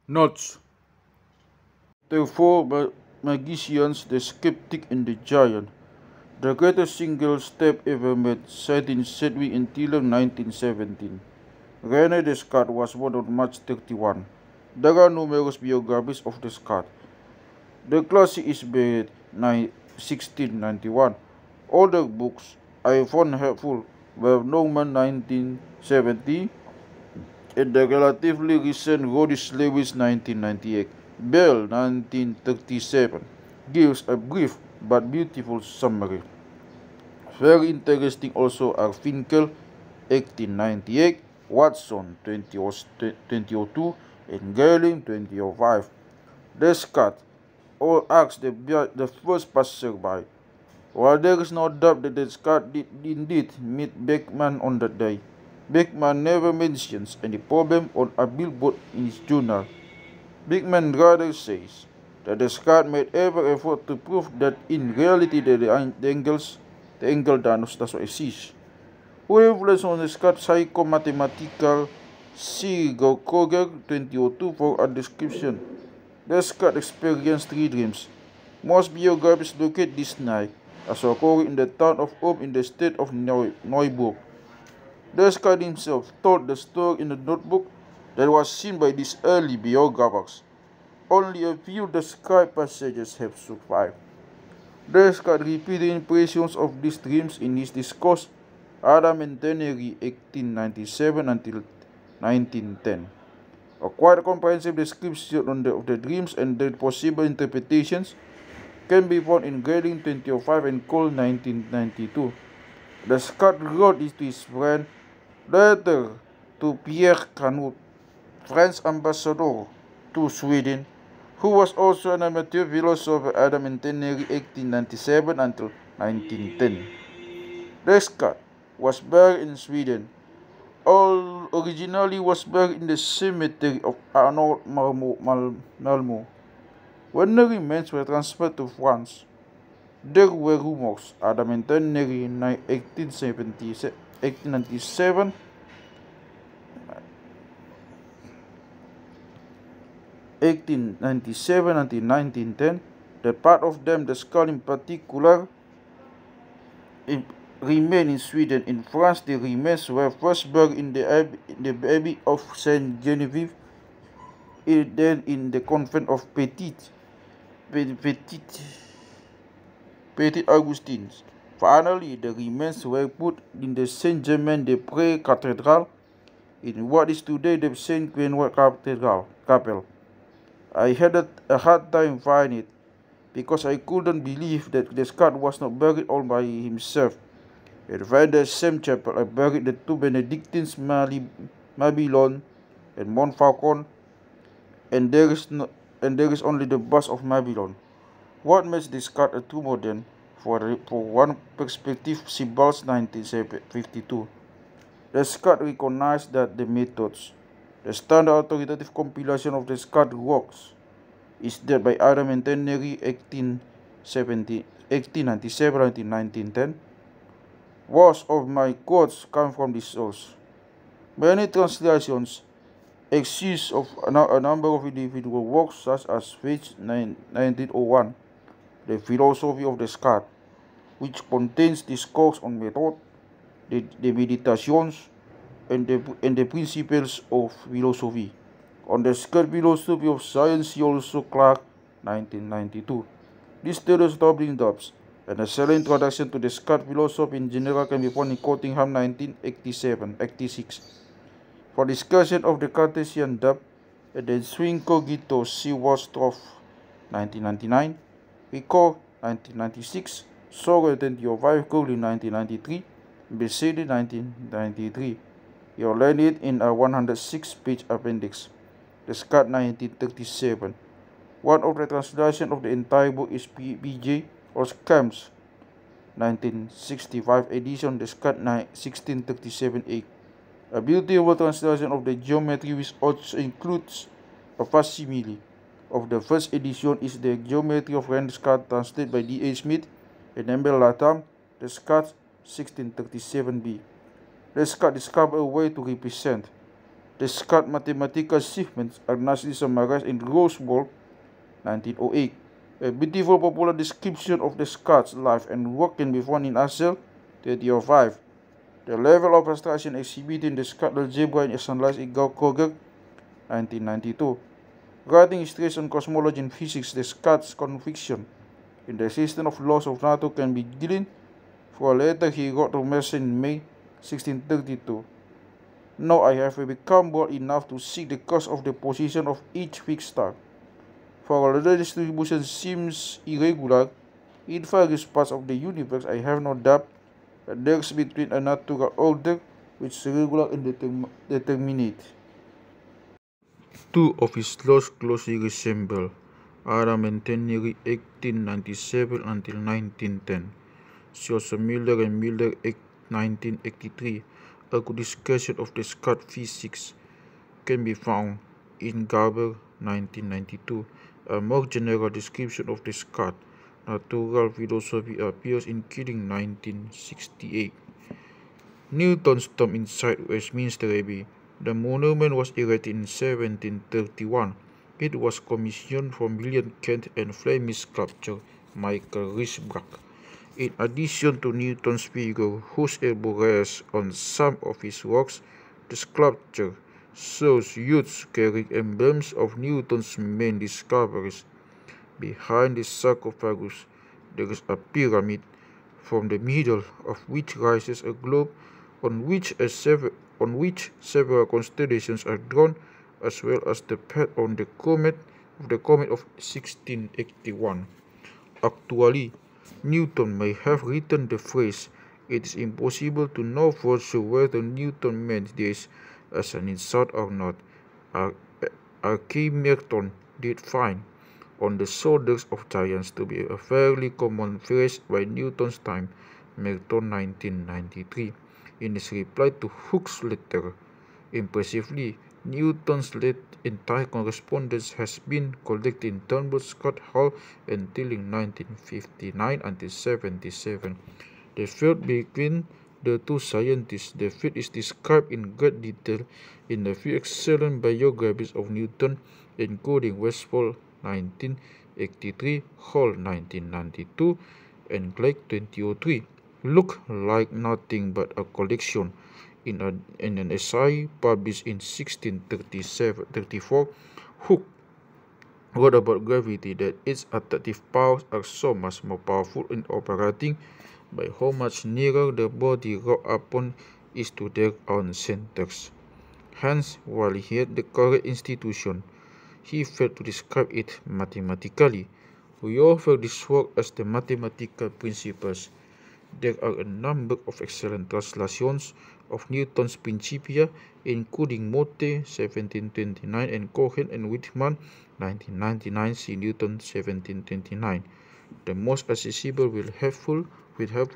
Notes. The four magicians, the skeptic and the giant. The greatest single step ever made, said in Sedgwick in Tiller 1917. René Descartes was born on March 31. There are numerous biographies of Descartes. The classic is dated 1691. Older books I found helpful were Norman 1970 and the relatively recent Rhodes Lewis 1998. Bell 1937 gives a brief but beautiful summary. Very interesting also are Finkel 1898, Watson 2002, and Gehling 2005. Descartes all asked the first passerby. While there is no doubt that Descartes did indeed meet Beckmann on that day, Beckmann never mentions any problem on a billboard in his journal. Beckmann rather says that Descartes made every effort to prove that in reality the angle does not exist. Who influenced on Descartes' psychomathematical see Kroger 2002 for a description. Descartes experienced three dreams. Most biographies locate this night as occurring in the town of Ulm in the state of Neuburg. Descartes himself told the story in a notebook that was seen by these early biographers. Only a few described passages have survived. Descartes repeated impressions of these dreams in his discourse Adam and Tenery 1897 until 1910. A quite comprehensive description of the dreams and their possible interpretations can be found in Gehling 2005 and Cole 1992. Descartes wrote this to his friend, letter to Pierre Canut, French ambassador to Sweden, who was also an amateur philosopher, Adam and Tenery 1897 until 1910. Descartes was buried in Sweden. Originally was buried in the cemetery of Arnold Malmo. When the remains were transferred to France, there were rumors Adam and Tenery in 1897 until 1910, that part of them, the skull in particular, remain in Sweden. In France, the remains were first buried in the Abbey of Saint Genevieve, then in the convent of Petit Augustins. Finally, the remains were put in the Saint-Germain-des-Prés Cathedral, in what is today the Saint Benoit Chapel. I had a hard time finding it, because I couldn't believe that Descartes was not buried all by himself. In the same chapel, I buried the two Benedictines, Mabillon and Montfaucon, and there is only the bust of Mabillon. What makes Descartes a true modern? For one perspective, see Ball's 1952. Descartes recognized that the methods, the standard authoritative compilation of Descartes' works, is that by Adam and Tenery 1897 until 1910. Most of my quotes come from this source. Many translations exist of a number of individual works, such as Page 1901, The Philosophy of Descartes, which contains discourse on method, the meditations, and the principles of philosophy. On the Descartes' philosophy of science, see also Clark 1992. This studies doubling dubs. An excellent introduction to Descartes' philosophy in general can be found in Cottingham 1986. For discussion of the Cartesian dub and the swing cogito, see Wastroff 1999, Rico 1996, Sorel 2005, Cole 1993, Besede 1993. You'll learn it in a 106-page appendix. Descartes 1937. One of the translations of the entire book is B.J. Oskham's 1965 edition, Descartes 1637a. A beautiful translation of the geometry, which also includes a facsimile of the first edition, is the Geometry of René Descartes, translated by D.A. Smith and Emile Latham, Descartes 1637b. Descartes discovered a way to represent Descartes' mathematical achievements are nicely summarized in Rosewall, 1908. A beautiful popular description of Descartes' life and work can be found in Hassel, 3005. The level of abstraction exhibited in Descartes' algebra is analyzed in Gaukoger, 1992. Writing his treatise on cosmology and physics, Descartes' conviction in the existence of laws of nature can be gleaned from a letter he wrote to Mercer in May 1632. Now I have become bold enough to seek the cause of the position of each fixed star. For although the distribution seems irregular in various parts of the universe, I have no doubt that there is between a natural order which is regular and determinate. Two of his laws closely resemble Adam and Tennery 1897 until 1910. Schuster Miller and Miller 1983. A good discussion of Descartes' physics can be found in Garber 1992. A more general description of Descartes' natural philosophy appears in Killing 1968. Newton's tomb inside Westminster Abbey. The monument was erected in 1731. It was commissioned from William Kent and Flemish sculptor Michael Risbach. In addition to Newton's figure, whose elbow rests on some of his works, the sculpture shows youths carrying emblems of Newton's main discoveries. Behind the sarcophagus, there is a pyramid, from the middle of which rises a globe on which several constellations are drawn, as well as the path on the comet of 1681. Actually, Newton may have written the phrase. It is impossible to know for sure whether Newton meant this as an insult or not. Archimedes did find on the shoulders of giants to be a fairly common phrase by Newton's time, Merton 1993, in his reply to Hooke's letter. Impressively, Newton's entire correspondence has been collected in Turnbull Scott Hall and Tilling 1959 until 77. The feud between the two scientists. The feud is described in great detail in a few excellent biographies of Newton, including Westphal 1983, Hall 1992, and Clegg 2003. Look like nothing but a collection. In an essay published in 1634, Hooke wrote about gravity that its attractive powers are so much more powerful in operating by how much nearer the body rolled upon is to their own centers. Hence, while he had the correct institution, he failed to describe it mathematically. We offer this work as the mathematical principles. There are a number of excellent translations of Newton's Principia, including Motte 1729 and Cohen and Whitman 1999. See Newton 1729. The most accessible with helpful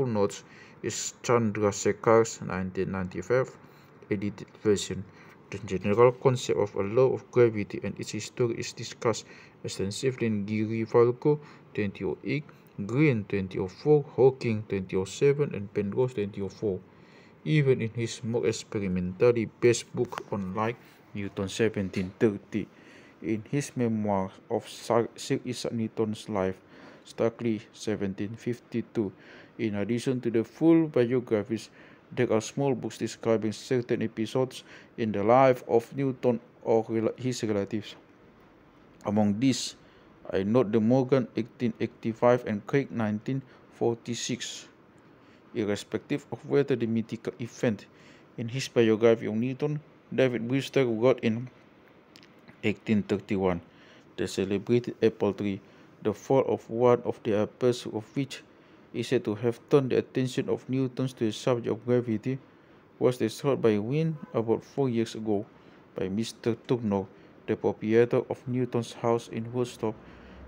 notes is Chandrasekhar's 1995 edited version. The general concept of a law of gravity and its history is discussed extensively in Giri Falco 2008, Green 2004, Hawking 2007, and Penrose 2004. Even in his more experimentally based book on light, Newton 1730, in his memoirs of Sir Isaac Newton's life, Starkley 1752, in addition to the full biographies, there are small books describing certain episodes in the life of Newton or his relatives. Among these, I note the Morgan 1885 and Craig 1946. Irrespective of whether the mythical event in his biography of Newton, David Brewster wrote in 1831, the celebrated apple tree, the fall of one of the apples of which is said to have turned the attention of Newton's to the subject of gravity, was destroyed by wind about 4 years ago by Mr. Turner, the proprietor of Newton's house in Woodstock,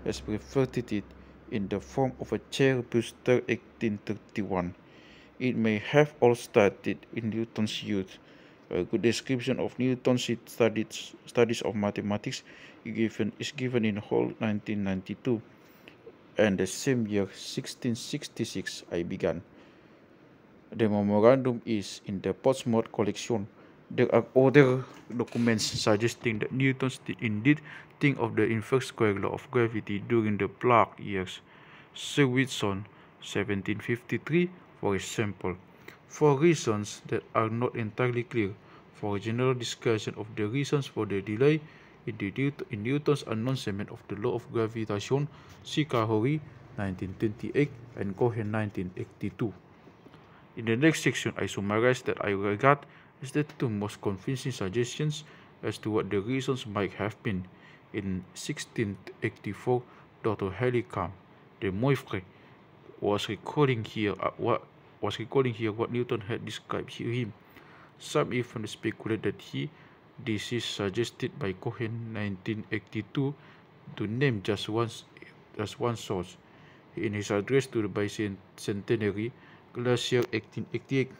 has presented it in the form of a chair. Brewster 1831. It may have all started in Newton's youth. A good description of Newton's studies of mathematics is given in Hall 1992, and the same year 1666 I began. The memorandum is in the Portsmouth collection. There are other documents suggesting that Newton did indeed think of the inverse square law of gravity during the Plague years. Schuster, 1753, for example. For reasons that are not entirely clear, for a general discussion of the reasons for the delay in Newton's announcement of the law of gravitation, see Kahori, 1928, and Cohen, 1982. In the next section, I summarize that I regard as the two most convincing suggestions as to what the reasons might have been. In 1684, Dr. Hallicum de Moivre was recording here what Newton had described to him. Some even speculate that this is suggested by Cohen 1982 to name just one source. In his address to the bicentenary Glacier 1888,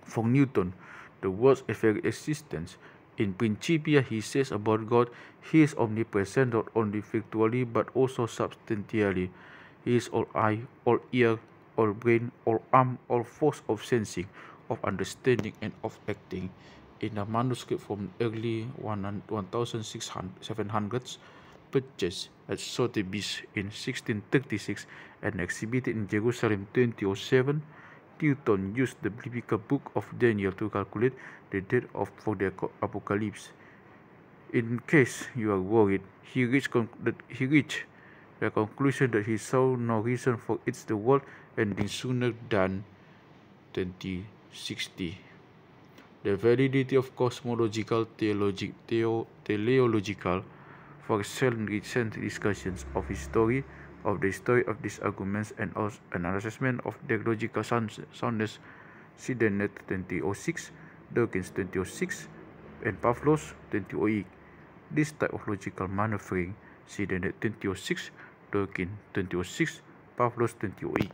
for Newton, the world's very existence. In Principia, he says about God, he is omnipresent not only virtually but also substantially. He is all eye, all ear, all brain, all arm, all force of sensing, of understanding, and of acting. In a manuscript from early 1700s, purchased at Sotheby's in 1636 and exhibited in Jerusalem 2007, Newton used the biblical book of Daniel to calculate the date for the apocalypse. In case you are worried, he reached the conclusion that he saw no reason for the world ending sooner than 2060. The validity of cosmological, teleological, for recent discussions of the story of these arguments and an assessment of their logical soundness, see the net 2006, Dawkins 2006, and Pavlos 2008. This type of logical maneuvering, see the net 2006, Dawkins 2006, Pavlos 2008.